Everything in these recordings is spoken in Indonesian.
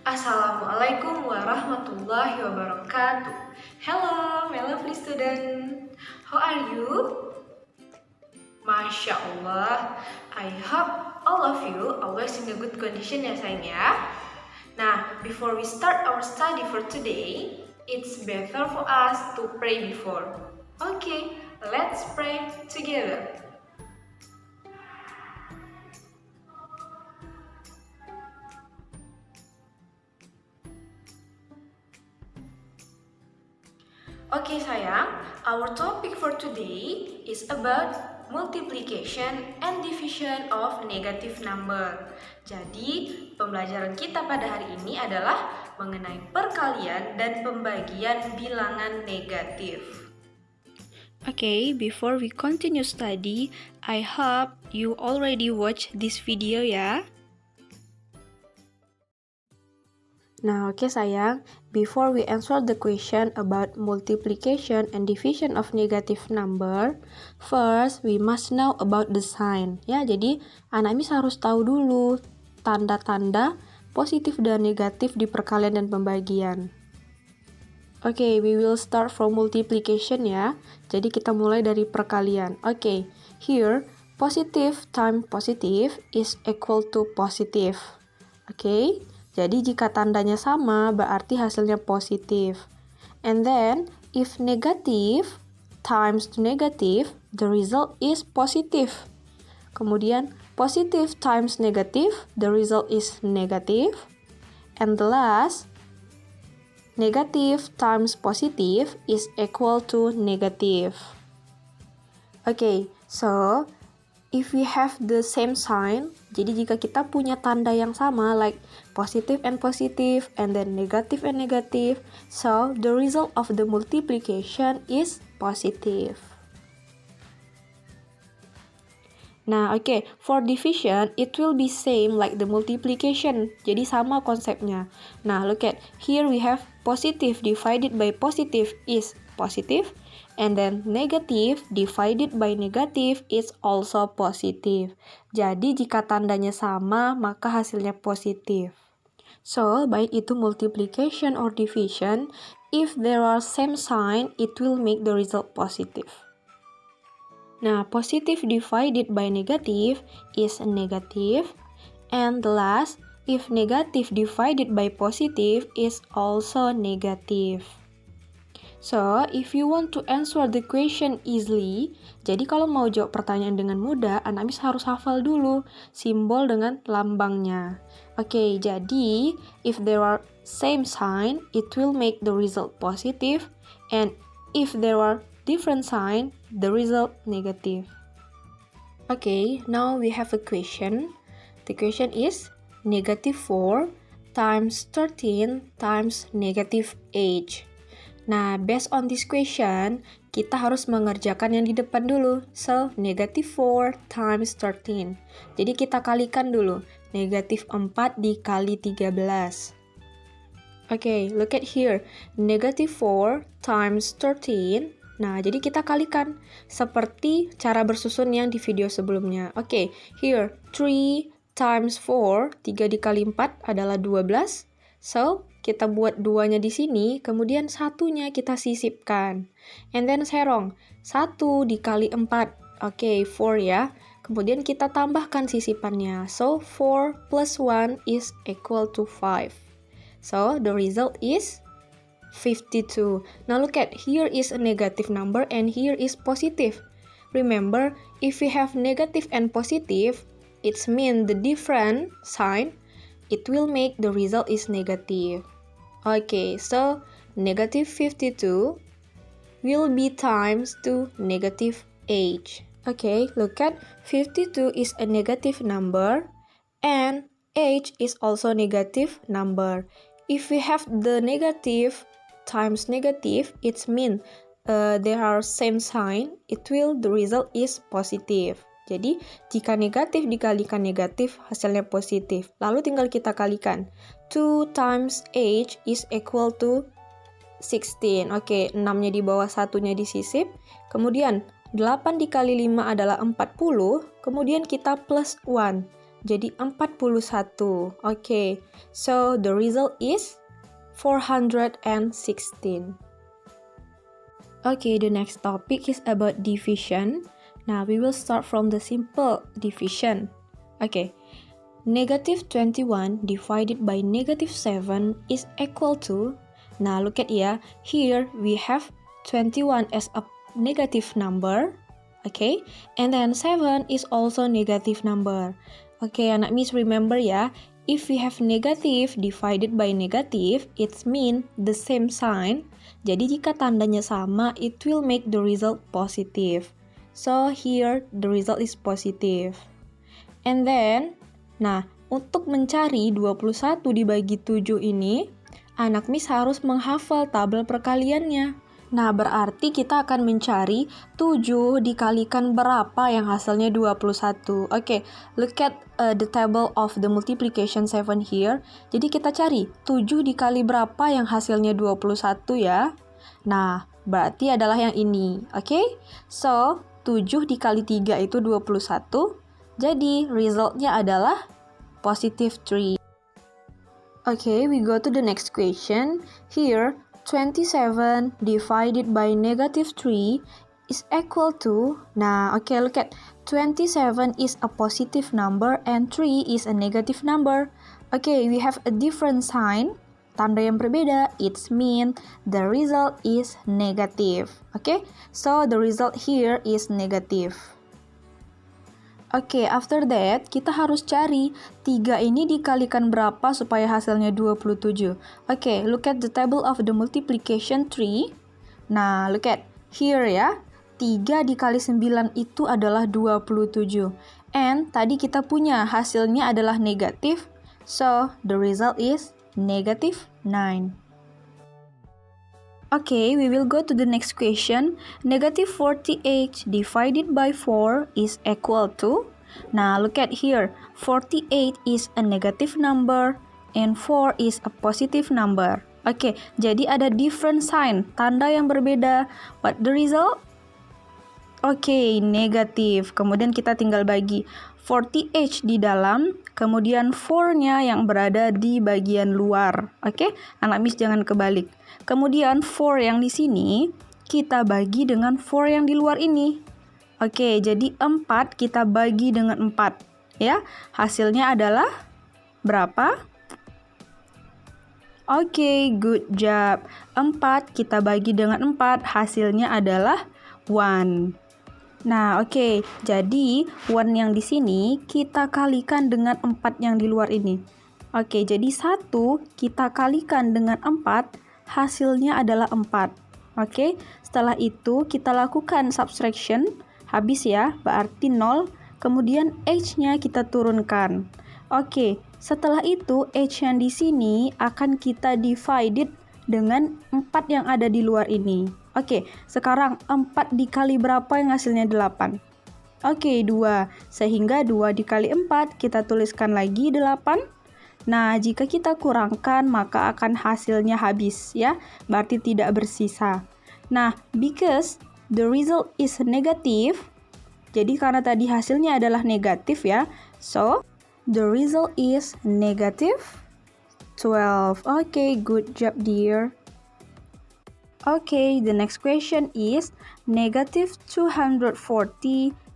Assalamualaikum warahmatullahi wabarakatuh. Hello, my lovely student. How are you? Masya Allah, I hope all of you always in a good condition ya sayang ya. Nah, before we start our study for today, it's better for us to pray before. Okay, let's pray together. Okay sayang, our topic for today is about multiplication and division of negative number. Jadi, pembelajaran kita pada hari ini adalah mengenai perkalian dan pembagian bilangan negatif. Okay, before we continue study, I hope you already watched this video ya. Nah, oke sayang, before we answer the question about multiplication and division of negative number, first we must know about the sign. Ya, jadi anak mis harus tahu dulu tanda-tanda positif dan negatif di perkalian dan pembagian. Oke, we will start from multiplication ya. Jadi kita mulai dari perkalian. Oke, here positive times positive is equal to positive. Oke, jadi jika tandanya sama berarti hasilnya positif. And then if negative times negative, the result is positive. Kemudian positive times negative, the result is negative. And the last, negative times positive is equal to negative. Okay, so if we have the same sign, jadi jika kita punya tanda yang sama like positive and then negative and negative, so the result of the multiplication is positive. Nah, okay, for division, it will be same like the multiplication. Jadi sama konsepnya. Nah, look at, here we have positive divided by positive is positive. And then negative divided by negative is also positive. Jadi jika tandanya sama, maka hasilnya positif. So, baik itu multiplication or division, if there are same sign, it will make the result positive. Nah, positive divided by negative is negative. And the last, if negative divided by positive is also negative. So, if you want to answer the question easily, jadi kalau mau jawab pertanyaan dengan mudah, anak mis harus hafal dulu simbol dengan lambangnya. Oke, jadi if there are same sign, it will make the result positive. And if there are different sign, the result negative. Okay, now we have a question. The question is negative 4 times 13 times negative 8. Nah, based on this question, kita harus mengerjakan yang di depan dulu. So, negative 4 times 13. Jadi kita kalikan dulu. Negative 4 dikali 13. Okay, look at here. Negative 4 times 13. Nah, jadi kita kalikan seperti cara bersusun yang di video sebelumnya. Oke, here 3 times 4, 3 dikali 4 adalah 12. So, kita buat 2-nya di sini, kemudian 1-nya kita sisipkan. And then serong, 1 dikali 4. Oke, 4 ya. Kemudian kita tambahkan sisipannya. So, 4 plus 1 is equal to 5. So, the result is 52. Now look at, here is a negative number and here is positive. Remember, if we have negative and positive, it means the different sign, it will make the result is negative. Okay, so negative 52 will be times to negative 8. Okay, look at, 52 is a negative number and 8 is also negative number. If we have the negative times negative, it means there are same sign, the result is positive. Jadi, jika negatif dikalikan negatif, hasilnya positif. Lalu tinggal kita kalikan. 2 times 8 is equal to 16. Oke, 6-nya di bawah 1-nya disisip. Kemudian, 8 dikali 5 adalah 40. Kemudian kita plus 1. jadi 41. Okay, so the result is 416. Okay, the next topic is about division. Now we will start from the simple division. Okay, negative 21 divided by negative 7 is equal to, now look at here we have 21 as a negative number, okay, and then 7 is also negative number. Okay, anak miss remember if we have negative divided by negative, it mean the same sign. Jadi jika tandanya sama, it will make the result positive. So here the result is positive. And then, nah, untuk mencari 21 dibagi 7 ini, anak miss harus menghafal tabel perkaliannya. Nah, berarti kita akan mencari 7 dikalikan berapa yang hasilnya 21. Oke, look at the table of the multiplication 7 here. Jadi kita cari 7 dikali berapa yang hasilnya 21 ya. Nah, berarti adalah yang ini. Oke, so 7 dikali 3 itu 21. Jadi, resultnya adalah positive 3. Okay, we go to the next question. Here, 27 divided by negative 3 is equal to, nah, okay, look at 27 is a positive number and 3 is a negative number. Okay, we have a different sign. Tanda yang berbeda, it means the result is negative. Okay, so the result here is negative. Oke, after that, kita harus cari 3 ini dikalikan berapa supaya hasilnya 27. Oke, look at the table of the multiplication 3. Nah, look at here 3 dikali 9 itu adalah 27. And tadi kita punya hasilnya adalah negatif. So, the result is negative 9. Okay, we will go to the next question. Negative 48 divided by 4 is equal to, now look at here, 48 is a negative number and 4 is a positive number. Okay, jadi ada different sign, tanda yang berbeda. What the result? Okay, negatif. Kemudian kita tinggal bagi 40H di dalam, kemudian 4-nya yang berada di bagian luar. Oke, anak miss jangan kebalik. Kemudian 4 yang di sini kita bagi dengan 4 yang di luar ini. Oke, jadi 4 kita bagi dengan 4. Ya, hasilnya adalah berapa? Oke, good job. 4 kita bagi dengan 4, hasilnya adalah 1. Nah, oke. Jadi 1 yang di sini kita kalikan dengan 4 yang di luar ini. Oke, jadi 1 kita kalikan dengan 4, hasilnya adalah 4. Oke, setelah itu kita lakukan subtraction, habis ya, berarti 0. Kemudian H-nya kita turunkan. Oke, setelah itu H yang di sini akan kita divided dengan 4 yang ada di luar ini. Oke, sekarang 4 dikali berapa yang hasilnya 8? Oke, 2. Sehingga 2 dikali 4, kita tuliskan lagi 8. Nah, jika kita kurangkan, maka akan hasilnya habis ya. Berarti tidak bersisa. Nah, because the result is negative, jadi karena tadi hasilnya adalah negatif ya. So, the result is negative 12. Oke, good job dear. Okay, the next question is negative 240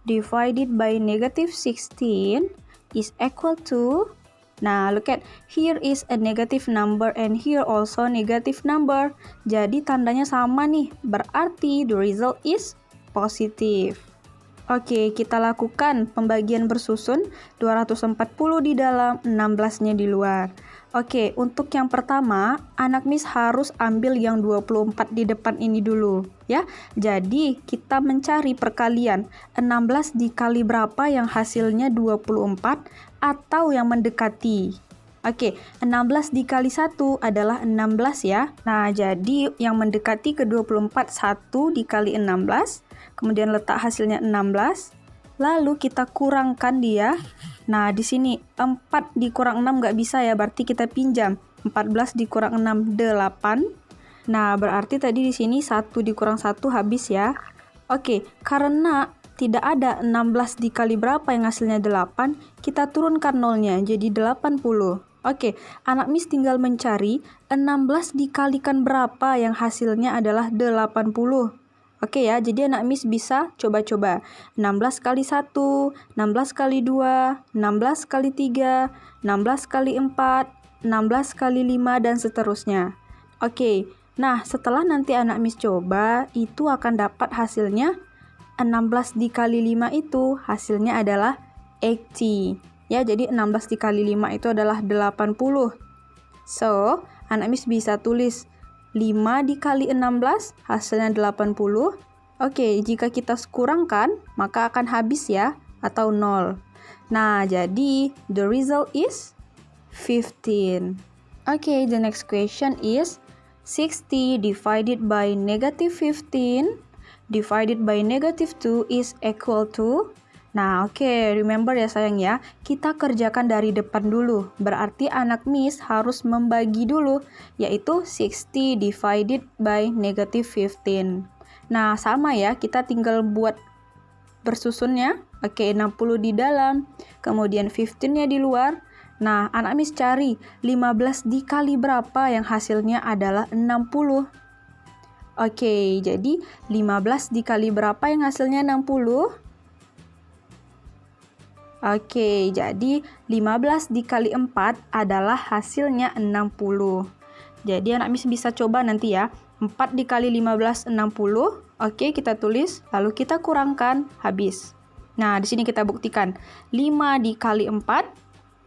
divided by negative 16 is equal to, nah look at here is a negative number and here also negative number. Jadi tandanya sama nih, berarti the result is positive. Oke, kita lakukan pembagian bersusun, 240 di dalam, 16-nya di luar. Oke, untuk yang pertama, anak miss harus ambil yang 24 di depan ini dulu, ya. Jadi, kita mencari perkalian 16 dikali berapa yang hasilnya 24 atau yang mendekati. Oke, 16 dikali 1 adalah 16 ya. Nah, jadi yang mendekati ke 24, 1 dikali 16, kemudian letak hasilnya 16, lalu kita kurangkan dia. Nah, di sini 4 dikurang 6 nggak bisa ya, berarti kita pinjam. 14 dikurang 6, 8. Nah, berarti tadi di sini 1 dikurang 1 habis ya. Oke, karena tidak ada 16 dikali berapa yang hasilnya 8, kita turunkan nolnya jadi 80. Oke, anak Miss tinggal mencari 16 dikalikan berapa yang hasilnya adalah 80. Oke ya, jadi anak Miss bisa coba-coba. 16 kali 1, 16 kali 2, 16 kali 3, 16 kali 4, 16 kali 5, dan seterusnya. Oke, nah setelah nanti anak Miss coba, itu akan dapat hasilnya 16 dikali 5 itu hasilnya adalah 80. Ya, jadi 16 dikali 5 itu adalah 80. So, anak Miss bisa tulis 5 dikali 16 hasilnya 80. Oke, jika kita kurangkan, maka akan habis ya, atau 0. Nah, jadi the result is 15. Okay, the next question is 60 divided by negative 15 divided by negative 2 is equal to. Nah, oke, remember ya sayang ya, kita kerjakan dari depan dulu. Berarti anak Miss harus membagi dulu, yaitu 60 divided by negative 15. Nah, sama ya, kita tinggal buat bersusunnya. Oke, 60 di dalam, kemudian 15-nya di luar. Nah, anak Miss cari 15 dikali berapa yang hasilnya adalah 60. Oke, jadi 15 dikali berapa yang hasilnya 60? Oke, jadi 15 dikali 4 adalah hasilnya 60. Jadi anak Miss bisa coba nanti ya. 4 dikali 15, 60. Oke, kita tulis, lalu kita kurangkan, habis. Nah, di sini kita buktikan. 5 dikali 4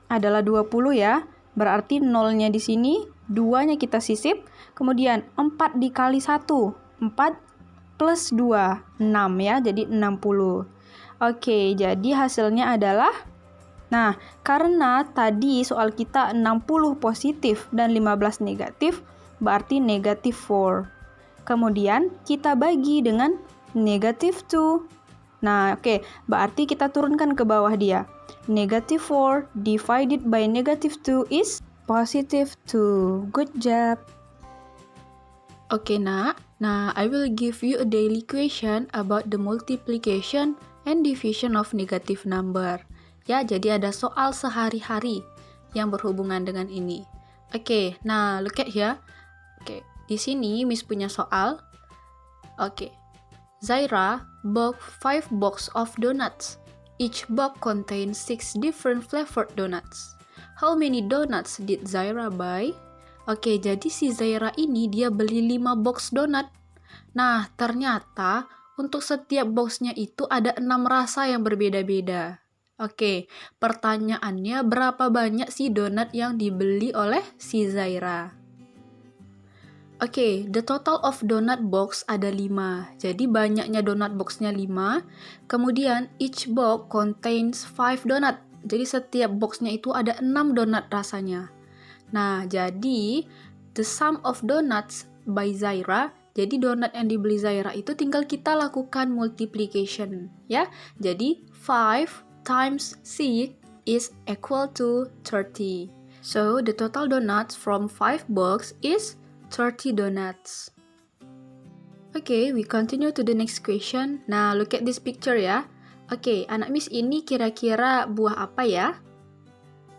adalah 20 ya. Berarti nolnya di sini, 2-nya kita sisip. Kemudian 4 dikali 1, 4 plus 2, 6 ya, jadi 60. Oke, jadi hasilnya adalah, nah, karena tadi soal kita 60 positif dan 15 negatif, berarti negatif 4. Kemudian kita bagi dengan negatif 2. Nah, oke, berarti kita turunkan ke bawah dia. Negative 4 divided by negative 2 is positive 2. Good job. Okay, nak. Now, I will give you a daily question about the multiplication and division of negative number. Ya, jadi ada soal sehari-hari yang berhubungan dengan ini. Oke, nah look at here. Oke, di sini Miss punya soal. Oke. Zaira bought 5 box of donuts. Each box contains 6 different flavored donuts. How many donuts did Zaira buy? Oke, jadi si Zaira ini dia beli 5 box donat. Nah, ternyata untuk setiap boxnya itu ada 6 rasa yang berbeda-beda. Oke, pertanyaannya berapa banyak sih donat yang dibeli oleh si Zaira? Oke, the total of donut box ada 5. Jadi banyaknya donut boxnya 5. Kemudian each box contains 5 donut. Jadi setiap boxnya itu ada 6 donat rasanya. Nah, jadi the sum of donuts by Zaira, jadi donat yang dibeli Zaira itu tinggal kita lakukan multiplication, ya. Jadi 5 times 6 is equal to 30. So, the total donuts from 5 box is 30 donuts. Okay, we continue to the next question. Nah, look at this picture ya. Okay, anak Miss ini kira-kira buah apa ya?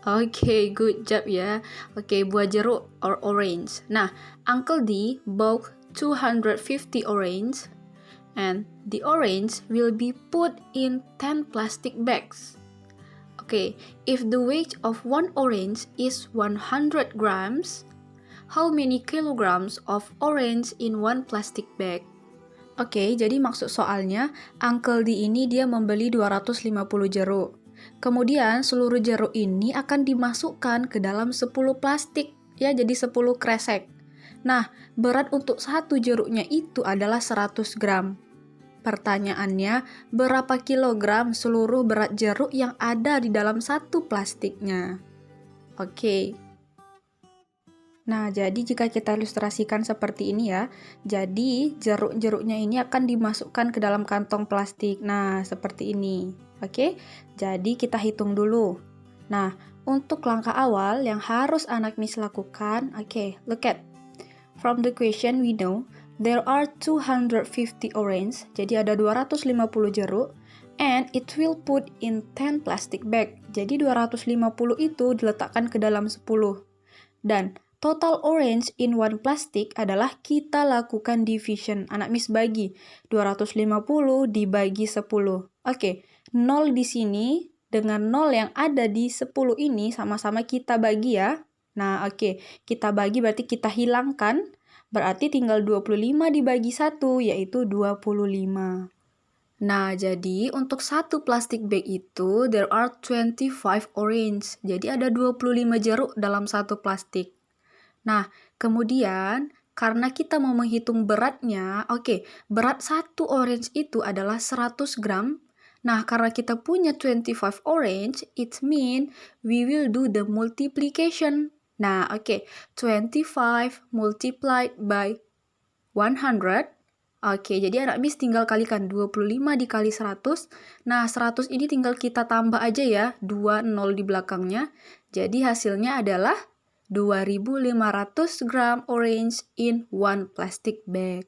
Okay, good job ya. Okay, buah jeruk or orange. Nah, Uncle D bought 250 orange and the orange will be put in 10 plastic bags. Okay, if the weight of one orange is 100 grams, how many kilograms of orange in one plastic bag? Oke, jadi maksud soalnya, Uncle D ini dia membeli 250 jeruk. Kemudian seluruh jeruk ini akan dimasukkan ke dalam 10 plastik, ya, jadi 10 kresek. Nah, berat untuk satu jeruknya itu adalah 100 gram. Pertanyaannya, berapa kilogram seluruh berat jeruk yang ada di dalam satu plastiknya? Oke. Nah, jadi jika kita ilustrasikan seperti ini ya, jadi jeruk-jeruknya ini akan dimasukkan ke dalam kantong plastik. Nah, seperti ini. Oke, jadi kita hitung dulu. Nah, untuk langkah awal yang harus anak Miss lakukan, oke, look at. From the question we know, there are 250 orange, jadi ada 250 jeruk, And it will put in 10 plastic bag. Jadi 250 itu diletakkan ke dalam 10. Dan total orange in one plastic adalah kita lakukan division. Anak Miss bagi 250 dibagi 10. Oke, 0 di sini dengan 0 yang ada di 10 ini sama-sama kita bagi ya. Nah, oke, kita bagi berarti kita hilangkan. Berarti tinggal 25 dibagi 1, yaitu 25. Nah, jadi untuk satu plastik bag itu, there are 25 orange. Jadi ada 25 jeruk dalam satu plastik. Nah, kemudian karena kita mau menghitung beratnya, oke, berat satu orange itu adalah 100 gram. Nah, karena kita punya 25 orange, it mean we will do the multiplication. Nah, oke, 25 multiplied by 100. Oke, jadi anak Miss tinggal kalikan 25 dikali 100. Nah, 100 ini tinggal kita tambah aja ya, 2 0 di belakangnya. Jadi hasilnya adalah 2.500 gram orange in one plastic bag.